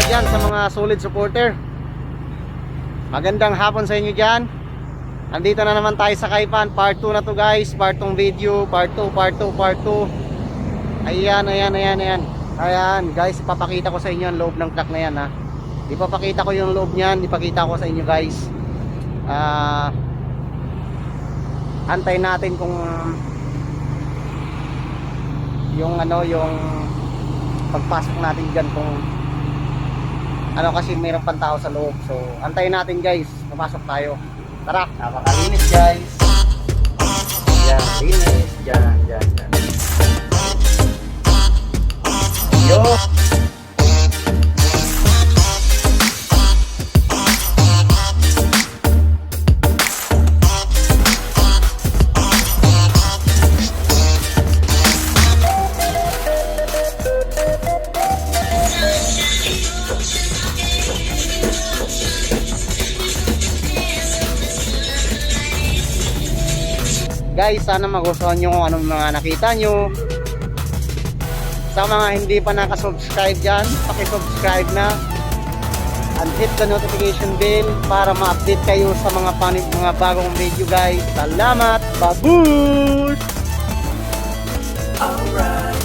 dyan sa mga solid supporter. Magandang hapon sa inyo dyan. Andito na naman tayo sa Kaipan. Part 2 na to guys. Part 2 video. Part 2. Ayan guys, ipapakita ko sa inyo ang loob ng truck na yan ha. Ipapakita ko yung loob nyan. Ipakita ko sa inyo guys. Antayin natin kung yung pagpasok natin dyan, kung kasi mayroong pantao sa loob. So antayin natin guys, papasok tayo. Tara, napakalinis guys. Yan, linis. Yan. Yo. Guys, sana magustuhan nyo kung anong mga nakita nyo. Sa mga hindi pa nakasubscribe dyan, pakisubscribe na and hit the notification bell para ma-update kayo sa mga bagong video guys. Salamat! Babush! Alright.